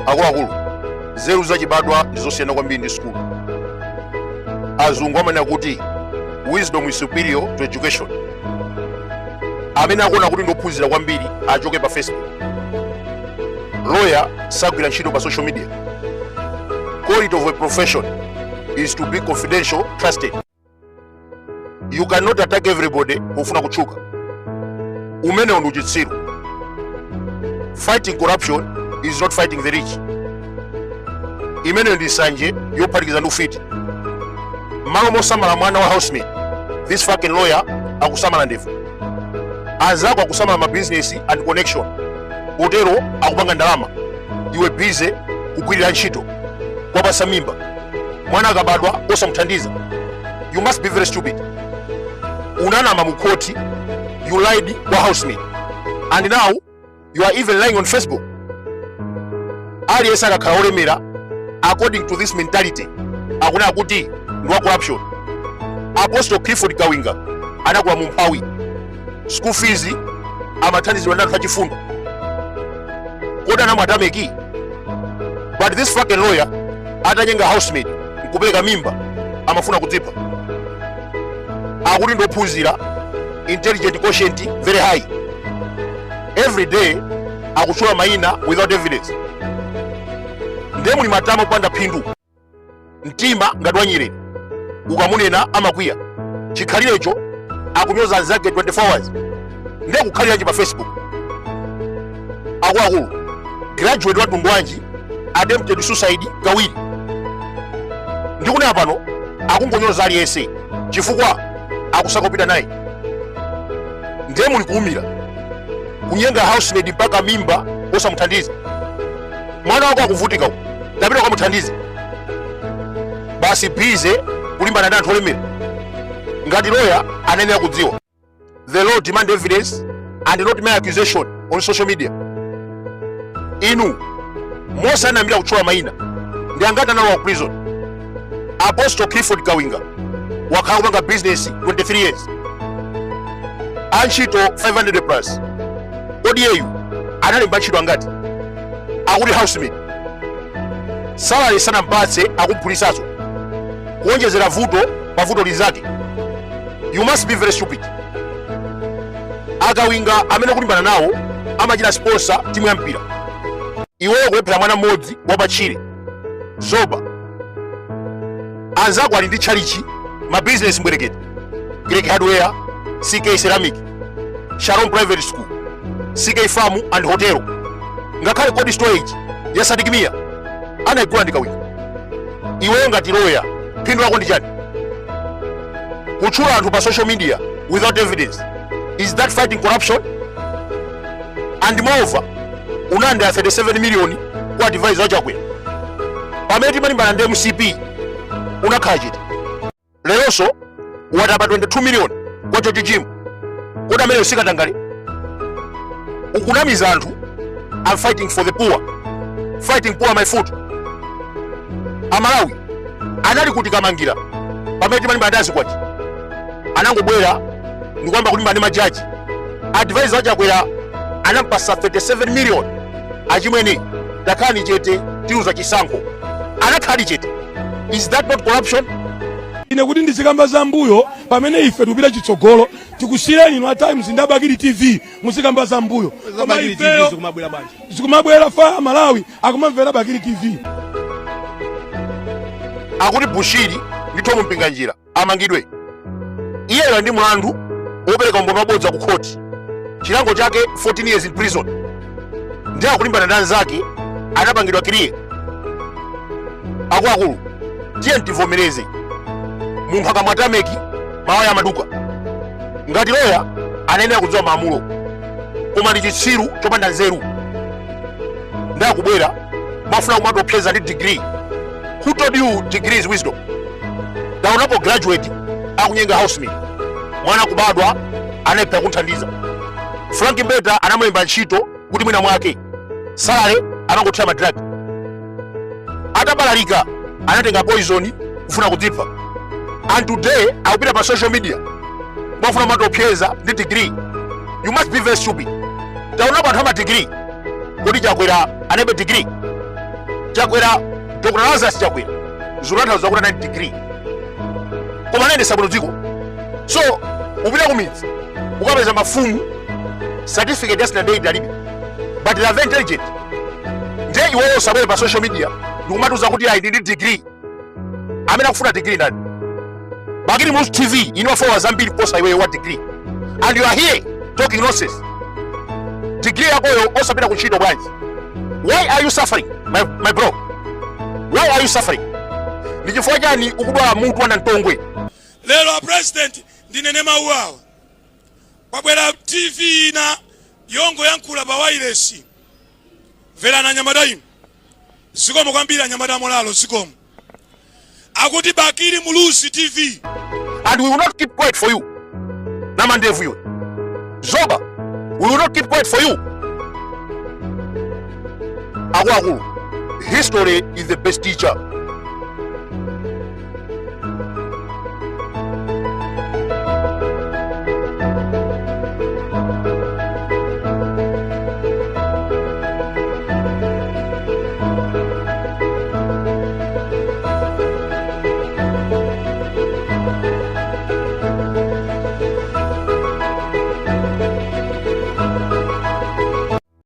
Akuluakulu, nzeru zachibadwa ndizosiyana kwambiri ndi school. Azungu amanena kuti wisdom is superior to education. Amene akuona kuti ndophunzira kwambiri achoke pa Facebook. Lawyer sagwira ntchito pa social media. Quality of a profession is to be confidential, trusted. You cannot attack everybody kufuna kutchuka. Umene ndi uchitsiru. Fighting corruption is not fighting the rich. Imene ndi nsanje yophatikiza ndi ufiti. Malo mosamala mwana wa housemaid, this fucking lawyer akusamala ndevu. Anzako akusamala ma business and connection. Utero akupanga ndalama. Iwe busy kugwirira ntchito kwapasa mimba. Mwana akabadwa osamuthandiza. You must be very stupid. Unanama mukoti, you lied kwa housemaid. And now you are even lying on Facebook. Aliyesa akakhala olemera according to this mentality akuna kuti ndwa corruption. Apostle Clifford Kawinga anakuwa mumphawi. School fees amathandizidwa ndi anthu achifundo. Kodi anamuatameki. But this fucking lawyer atanyenga housemaid nkupereka mimba amafuna kudzipha. Akuti ndophunzira intelligent quotient very high. Every day akuchula mayina without evidence. Ndemu ni matama kupanda phindu. Mtima ngati wanyerere. Ukamunena amakwiya. Chikhalirecho akunyoza anzake 24 hours. Ndiye kukhalira pa Facebook. Akuluakulu, graduate wa Tundwanji attempted suicide kawiri. Ndikuna pano akungonyoza aliyese chifukwa akusaka kupita naye. Ndiye muli kuumira. Kunyenga housemaid mpaka mimba osamuthandiza. Mwana wako akuvutika uko. Tapita ukamuthandize. Basi bize kulimbana ndi anthu olemera. Ngati lawyer anene akudziwa. The law demand evidence and not mere accusation on social media. Inu mosanambira kutchula mayina ndi angati analowa ku prison. Apostle Clifford Kawinga wakhala kupanga business 23 years. Antchito 500 plus. Kodi yeyu analemba ntchito angati? Akuti housemaid. Salary sanampatse akumphulisaso. Kuonjezera vuto pa vuto linzake. You must be very stupid. Akawinga amene kulimbana nawo amachita sponsor timu ya mpira. Iweyo kulephera mwana mmodzi wapatchire. Zoba. Anzako ali ndi chalichi ma business mbwerekete. Greek Hardware, CK Ceramic, Sharon Private School, CK Farm and Hotel. Ngakhale cold storage ya Sadikimia anaigula ndi Kawinga. Iweyo ngati lawyer phindu lako ndi chani? Kutchula anthu pa social media without evidence. Is that fighting corruption? And moreover, unande 37 million kwa advisor wachakwera. Pamene timalimbana ndi MCP unakhala chiti. Leronso watapa 22 million kwa George Jim. Kodi amene usikatangale. Ukunamiza anthu. I'm fighting for the poor. Fighting poor my foot. Amalawi anali kuti kamangira. Pamene timalimbana ndi azikwati. Anangobwera ndikwamba kulimba ndi majaji. Advisor wachakwera anampasa 37 million. Achimwene dakani chete tiuza chisankho. Anakhali chete. Is that not corruption? Ine kuti ndizikamba za mbuyo pamene ife tupita chitsogolo tikusireni no Times ndi Bakiri TV muzikamba za mbuyo. Bakiri TV zikumabwera banje. Zikumabwera fa Malawi akumamvera Bakiri TV. Akuti Bushiri ndithu mumpinga njira amangidwe. Iye ndi mlandu opereka umboni wabodza ku court. Chilango chake 14 years in prison. Ndiye akulimbana ndi anzake anapangidwa kiriye. Akuluakulu, tiye ntivomereze. Munthu akamwatameki mawa ya maduka. Ngati lawyer anayenera kudziwa maamulo. Koma ndi chitsiru chopanda nzeru. Ndiye akubwera mafuna kumatopeza ndi degree. Who told you degree is wisdom? Daunapo graduate akunyenga housemaid. Mwana kubadwa anaipita kunthandiza. Frank Mbeta anamulemba ntchito kuti mwina mwake. Salary amangothira madrag. Atabalalika anatenga poison kufuna kudzipha. And today akupita pa social media mwafuna matopeza ndi degree. You must be very stupid. Daunapo anthu ama degree kodi chakwera anebe degree, chakwera Dr. Lazarus chakwera zulanta zakuti na degree koma nende sabuno dziko. So upita kumidzi ukapeza mafumu certificate yasina ndei dalibe, but they are very intelligent. Nde iweyo sabwere pa social media ndikumatuza kuti I need degree, amene akufuna degree ndani? Bakiri Mulusi TV ino followers ambiri kuposa iweyo wa degree, and you are here talking nonsense. Degree yakoyo osapita kuntchito bwanji? Why are you suffering my bro? Why are you suffering? Ni chifukwa chani ukudwala munthu wana ntongwe? Lero president ndinene mawu awa pabwera TV na yongo yankula pa wireless vela na nyamata ino zikomo kwambiri nyamata molalo zikomo akuti Bakiri Mulusi TV, and we will not keep quiet for you. Namandevu yo Zoba, we will not keep quiet for you. Agwa, history is the best teacher.